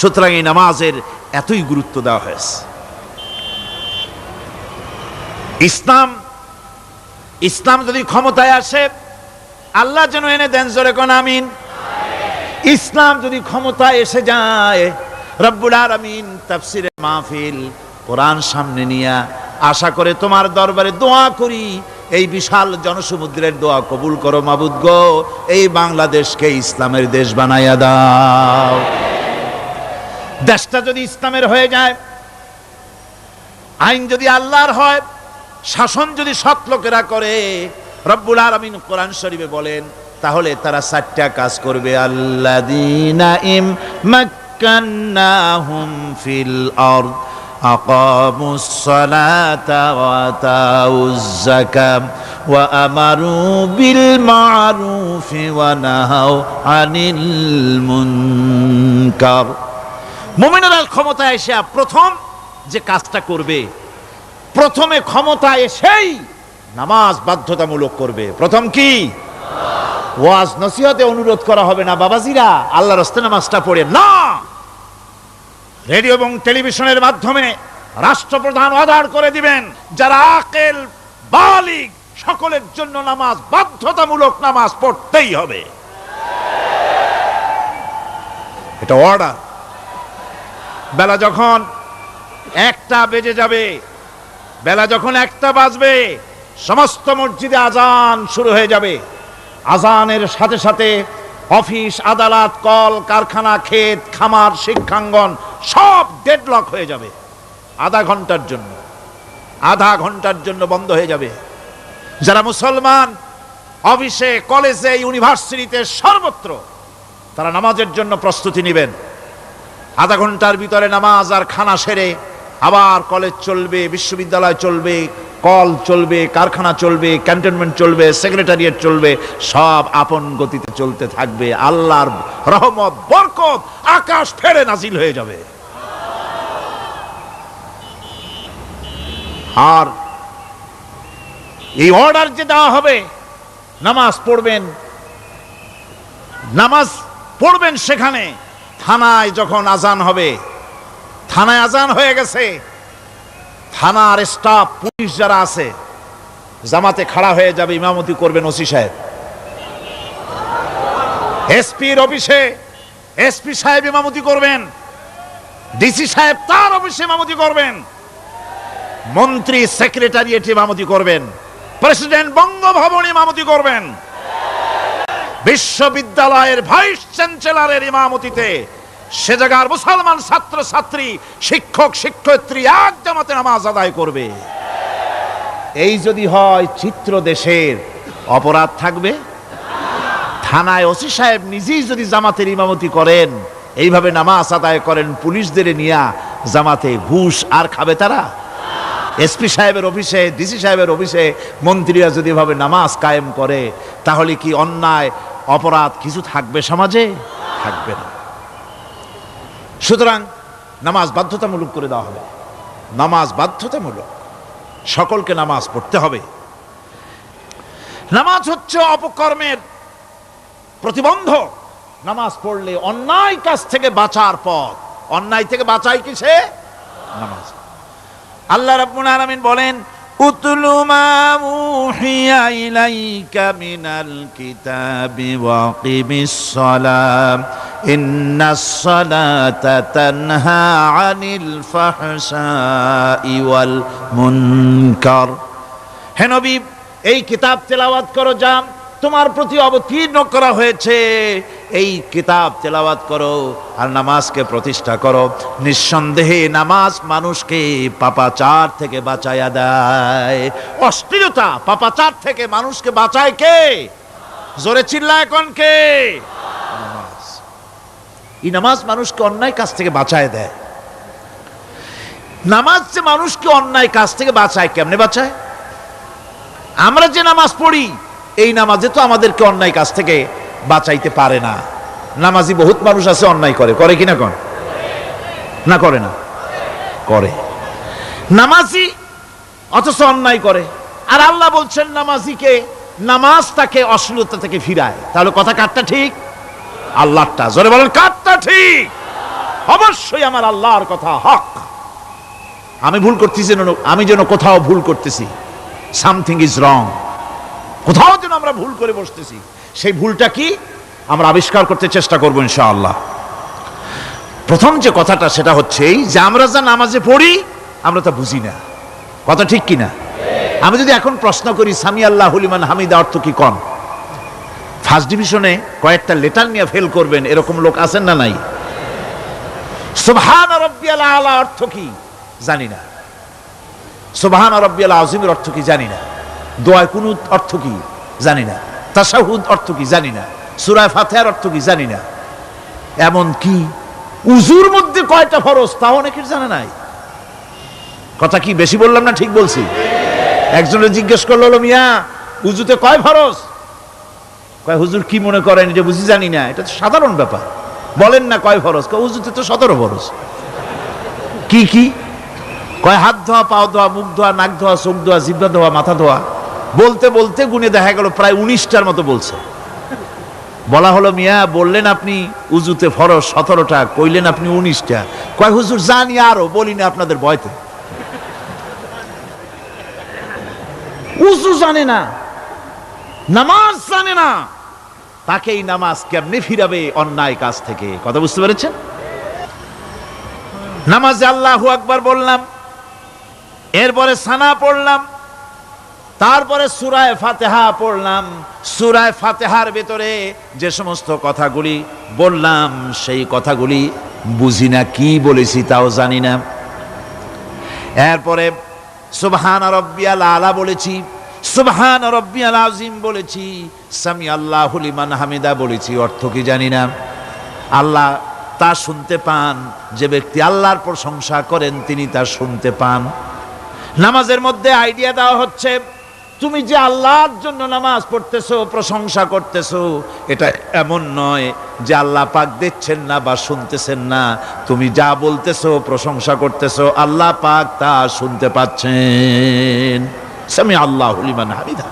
সুতরাং এই নামাজের এতই গুরুত্ব দেওয়া হয়েছে। ইসলাম যদি ক্ষমতায় আসে, আল্লাহ যেন এনে দেন, জোরে কোন আমিন। ইসলাম যদি ক্ষমতায় এসে যায়, রব্বুল আলামিন তাফসিরে মাহফিল কোরআন সামনে নিয়ে আশা করে তোমার দরবারে দোয়া করি, এই বিশাল জনসমুদ্রের দোয়া কবুল করো মাবুদ গো, এই বাংলাদেশকে ইসলামের দেশ বানাইয়া দাও। দেশটা যদি ইসলামের হয়ে যায়, আইন যদি আল্লাহর হয়, শাসন যদি সৎ লোকেরা করে, রব্বুল আলামিন কোরআন শরীফে বলেন, তাহলে তারা 4টা কাজ করবে। আল্লাযীনা মাক্কান্নাহুম ফিল আরদ আকামুস সালাতা ওয়া আতাউজ যাকাত ওয়া আমারু বিল মা'রুফি ওয়া নাহাউ আনিল মুনকার। মুমিনেরা ক্ষমতায় এসে প্রথম যে কাজটা করবে, প্রথমে ক্ষমতায় এসেই নামাজ বাধ্যতামূলক করবে। প্রথম কি? ওয়াজ নসিহতে অনুরোধ করা হবে না, বাবাজিরা আল্লাহর রাস্তায় নামাজটা পড়ে না। রেডিও এবং টেলিভিশনের মাধ্যমে রাষ্ট্রপ্রধান অর্ডার করে দিবেন, যারা আকেল বালিগ সকলের জন্য নামাজ বাধ্যতামূলক, নামাজ পড়তেই হবে, এটা অর্ডার। বেলা যখন 1টা বেজে যাবে, বেলা যখন 1টা বাজবে, সমস্ত মসজিদে আজান শুরু হয়ে যাবে। আজানের সাথে সাথে অফিস, আদালত, কল কারখানা, ক্ষেত খামার, শিক্ষাঙ্গন সব ডেডলক হয়ে যাবে। আধা ঘন্টার জন্য বন্ধ হয়ে যাবে। যারা মুসলমান অফিসে, কলেজে, ইউনিভার্সিটিতে, সর্বত্র তারা নামাজের জন্য প্রস্তুতি নেবেন। আধা ঘন্টার ভিতরে নামাজ আর খানা সেরে আবার কলেজ চলবে, বিশ্ববিদ্যালয় চলবে, কল চলবে, কারখানা চলবে, ক্যান্টনমেন্ট চলবে, সেক্রেটারিয়েট চলবে, সব আপন গতিতে চলতে থাকবে। আল্লাহর রহমত, বরকত আকাশ ফেরে নাজিল হয়ে যাবে। আর এই অর্ডার যে দেওয়া হবে, নামাজ পড়বেন সেখানে। থানায় যখন আজান হবে, থানায় আজান হয়ে গেছে, থানার স্টাফ, পুলিশ যারা আছে, জামাতে খাড়া হয়ে যাবে, ইমামতি করবেন ওসি সাহেব। এসপির অফিসে এসপি সাহেব ইমামতি করবেন, ডিসি সাহেব তার অফিসে ইমামতি করবেন, মন্ত্রী সেক্রেটারিয়েট ইমামতি করবেন, প্রেসিডেন্ট বঙ্গভবন ইমামতি করবেন, বিশ্ববিদ্যালয়ের ভাইস চ্যান্সেলরের ইমামতিতে সে জায়গার মুসলমান ছাত্র ছাত্রী, শিক্ষক শিক্ষয়িত্রী এক জামাতে নামাজ আদায় করবে। এই যদি হয়, চিত্র দেশের অপরাধ থাকবে। থানায় ওসি সাহেব নিজেই যদি জামাতের ইমামতি করেন, এইভাবে নামাজ আদায় করেন পুলিশদের নিয়ে জামাতে, ঘুষ আর খাবে তারা? এসপি সাহেবের অফিসে, ডিসি সাহেবের অফিসে মন্ত্রীরা যদি এভাবে নামাজ কায়েম করে, তাহলে কি অন্যায় অপরাধ কিছু থাকবে সমাজে? থাকবে না। সুতরাং নামাজ বাধ্যতামূলক করে দেওয়া হবে। নামাজ বাধ্যতামূলক, সকলকে নামাজ পড়তে হবে। নামাজ হচ্ছে অপকর্মের প্রতিবন্ধক। নামাজ পড়লে অন্যায় কাজ থেকে বাঁচার পথ। অন্যায় থেকে বাঁচাই কিসে? নামাজ। আল্লাহ রাব্বুল আলামিন বলেন, উতলু মা উহিয়া ইলাইকা মিনাল কিতাবি ওয়া কিমিস সালাম ইন্নাস সালাতা তানহা আনিল ফাহশাই ওয়াল মুনকার। হে নবী, এই কিতাব তেলাওয়াত করো, যা তোমার প্রতি অবতীর্ণ করা হয়েছে, এই কিতাব তেলাওয়াত করো আর নামাজকে প্রতিষ্ঠা করো। নিঃসন্দেহে নামাজ মানুষকে পাপাচার থেকে বাঁচায়া দেয়। অশ্লীলতা, পাপাচার থেকে মানুষকে বাঁচায় কে? জোরে চিল্লায় কোন কে? নামাজ। এই নামাজ মানুষকে অন্যায় কাজ থেকে বাঁচায় দেয়। নামাজ যে মানুষকে অন্যায় কাজ থেকে বাঁচায়, কেমনে বাঁচায়? আমরা যে নামাজ পড়ি, এই নামাজে তো আমাদেরকে অন্যায় কাজ থেকে বাঁচাইতে পারে না। নামাজি বহুত মানুষ আছে অন্যায় করে, করে কিনা কোন? না করে না? করে। নামাজি অথচ অন্যায় করে। আর আল্লাহ বলছেন নামাজিকে, নামাজ তাকে অশ্লীলতা থেকে ফিরায়। তাহলে কথা কারটা ঠিক? আল্লাহরটা। জোরে বলেন, কারটা ঠিক? অবশ্যই অবশ্যই আমার আল্লাহর কথা হক। আমি ভুল করতেছি, আমি যেন কোথাও ভুল করতেছি, সামথিং ইজ রং, কোথাও যেন আমরা ভুল করে বসতেছি। সেই ভুলটা কি আমরা আবিষ্কার করতে চেষ্টা করবো ইনশাআল্লাহ। প্রথম যে কথাটা সেটা হচ্ছে এই যে আমরা যা নামাজে পড়ি আমরা তা বুঝি না। কথা ঠিক কিনা? আমি যদি এখন প্রশ্ন করি সামি আল্লাহু লিমান হামিদা অর্থ কি কোন, ফার্স্ট ডিভিশনে কয়েকটা লেটার নিয়ে ফেল করবেন এরকম লোক আছেন না নাই? সুবহান রাব্বিয়াল আলা অর্থ কি জানি না, সুবহান রাব্বিয়াল আযীমের অর্থ কি জানি না, দোয়া কুনুত অর্থ কি জানি না, তাশাহুদ অর্থ কি জানি না, সূরা ফাতিহার অর্থ কি জানি না, এমন কি উজুর মধ্যে কয়টা ফরজ তাও অনেকের জানা নাই। কথা কি বেশি বললাম না ঠিক বলছি? একজনের জিজ্ঞেস করলো, মিয়া উজুতে কয় ফরজ? কয় হুজুর কি মনে করেন যে বুঝি জানি না? এটা তো সাধারণ ব্যাপার, বলেন না কয় ফরজ? কয় উজুতে তো 17 ফরজ। কি কি? কয় হাত ধোয়া, পাও ধোয়া, মুখ ধোয়া, নাক ধোয়া, চোখ ধোয়া, জিহ্বা ধোয়া, মাথা ধোয়া। বলতে বলতে গুনে দেখা গেল প্রায় 19টার মতো বলছে। বলা হলো, মিয়া বললেন আপনি উজুতে ফরজ 17টা, কইলেন আপনি 19টা। কয় হুজুর জানি আরো, বলি না আপনাদের ভয়তে। উজু জানে না, নামাজ জানে না, তাকে এই নামাজ কেমনে ফিরাবে অন্যায় কাজ থেকে? কথা বুঝতে পেরেছেন? নামাজে আল্লাহু আকবার বললাম, এরপরে সানা পড়লাম, তারপরে সূরা ফাতিহা পড়লাম। সূরা ফাতিহার ভেতরে যে সমস্ত কথাগুলি বললাম সেই কথাগুলি বুঝি না, কি বলেছি তাও জানি না। এরপরে সুবহান রাব্বিয়াল আলা বলেছি, সুবহান রাব্বিয়াল আযীম বলেছি, সামি আল্লাহু লিমান হামিদা বলেছি, অর্থ কি জানি না। আল্লাহ তা শুনতে পান, যে ব্যক্তি আল্লাহর প্রশংসা করেন তিনি তা শুনতে পান। নামাজের মধ্যে আইডিয়া দেওয়া হচ্ছে, তুমি যে আল্লাহর জন্য নামাজ পড়তেছো, প্রশংসা করতেছো, এটা এমন নয় যে আল্লাহ পাক দেখছেন না বা শুনতেছেন না। তুমি যা বলতেছো, প্রশংসা করতেছো, আল্লাহ পাক তা শুনতে পাচ্ছেন। সামি আল্লাহু লিমান হামিদা,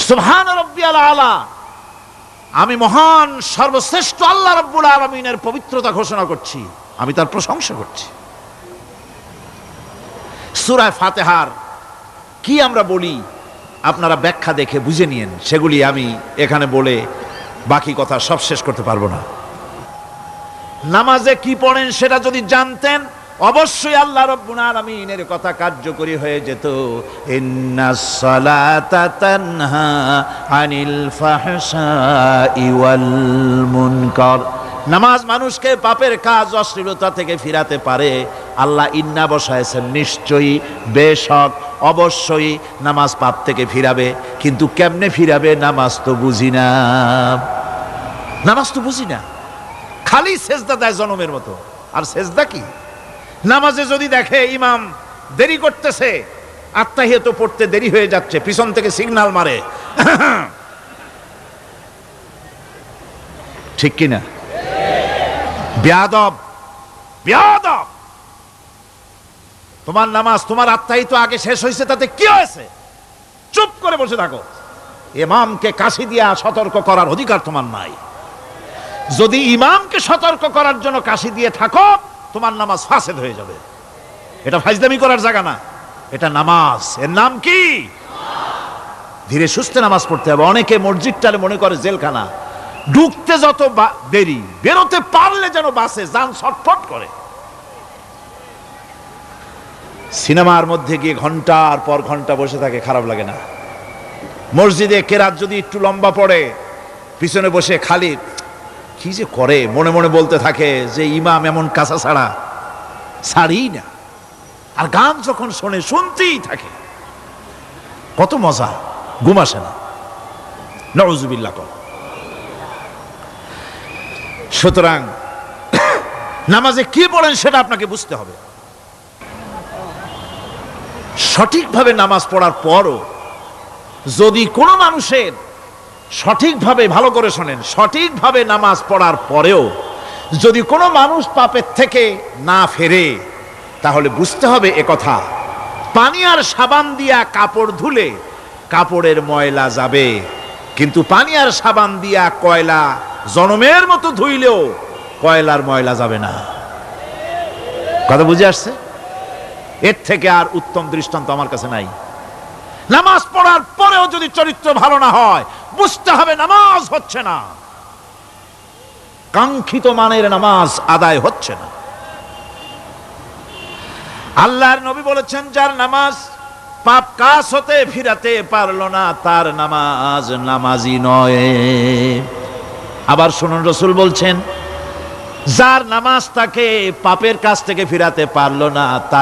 সুবহান রাব্বিয়াল আলা, আমি মহান সর্বশ্রেষ্ঠ আল্লাহ রাব্বুল আলামিনের পবিত্রতা ঘোষণা করছি, আমি তার প্রশংসা করছি। সূরা ফাতিহার কি আমরা বলি আপনারা ব্যাখ্যা দেখে বুঝে নিয়েন, সেগুলি আমি এখানে বলে বাকি কথা সব শেষ করতে পারবো না। নামাজে কি পড়েন সেটা যদি জানতেন অবশ্যই আল্লাহ রাব্বুল আলামিনের কথা কার্যকরী হয়ে যেত। ইন্নাস সালাতা তানহা আনিল ফাহশাই ওয়াল মুনকার, নামাজ মানুষকে পাপের কাজ, অশ্লীলতা থেকে ফিরাতে পারে। আল্লাহ ইন্না বসায়ছেন, নিশ্চয়ই, বেশক, অবশ্যই নামাজ পাপ থেকে ফিরাবে। কিন্তু কেমনে ফিরাবে নামাজ তো বুঝি না, নামাজ তো বুঝি না। খালি সেজদা দেয় জনমের মতো, আর সেজদা কি? নামাজে যদি দেখে ইমাম দেরি করতেছে, আত্তাহিয়াত পড়তে দেরি হয়ে যাচ্ছে, পিছন থেকে সিগন্যাল মারে, ঠিক কিনা? বেয়াদব, বেয়াদব। তোমার নামাজ, তোমার আত্তাহিয়াত আগে শেষ হয়েছে, তাতে কি হয়েছে? চুপ করে বসে থাকো। ইমামকে কাশি দিয়া সতর্ক করার অধিকার তোমার নাই। যদি ইমামকে সতর্ক করার জন্য কাশি দিয়ে থাকো, তোমার নামাজ ফাসেদ হয়ে যাবে। এটা ফাজলামি করার জায়গা না, এটা নামাজ। এর নাম কি? ধীরে সুস্থে নামাজ পড়তে হবে। অনেকে মসজিদটারে মনে করে জেলখানা, ঢুকতে যত দেরি, বেরোতে পারলে যেন বাসে যান ছটফট করে। সিনেমার মধ্যে গিয়ে ঘন্টার পর ঘন্টা বসে থাকে, খারাপ লাগে না? মসজিদে কেরাত যদি একটু লম্বা পড়ে, পিছনে বসে খালি কি যে করে মনে মনে বলতে থাকে যে ইমাম এমন কাঁচা ছাড়া ছাড়ি না। আর গান যখন শোনে শুনতেই থাকে, কত মজা, ঘুম আসে না। নাউযুবিল্লাহ। সুতরাং নামাজে কি পড়েন সেটা আপনাকে বুঝতে হবে। সঠিকভাবে নামাজ পড়ার পরও যদি কোনো মানুষের সঠিকভাবে, ভালো করে শোনেন, সঠিকভাবে নামাজ পড়ার পরেও যদি কোনো মানুষ পাপের থেকে না ফেরে, তাহলে বুঝতে হবে একথা, পানি আর সাবান দিয়া কাপড় ধুলে কাপড়ের ময়লা যাবে, কিন্তু পানি আর সাবান দিয়া কয়লা জনমের মতো ধুইলেও কয়লার ময়লা যাবে না। কথা বুঝে আসছে? এর থেকে আর উত্তম দৃষ্টান্ত আমার কাছে নাই। নামাজ পড়ার পরেও যদি চরিত্র ভালো না হয়, বুঝতে হবে নামাজ হচ্ছে না, কাঙ্ক্ষিত মানের নামাজ আদায় হচ্ছে না। আল্লাহর নবী বলেছেন, যার নামাজ পাপ কাজ হতে ফিরাতে পারলো না, তার নামাজ নামাজি নয়। আবার শুনুন, রাসূল বলছেন, যার নামাজ তাকে পাপের কাজ থেকে ফিরাতে পারলো না, তার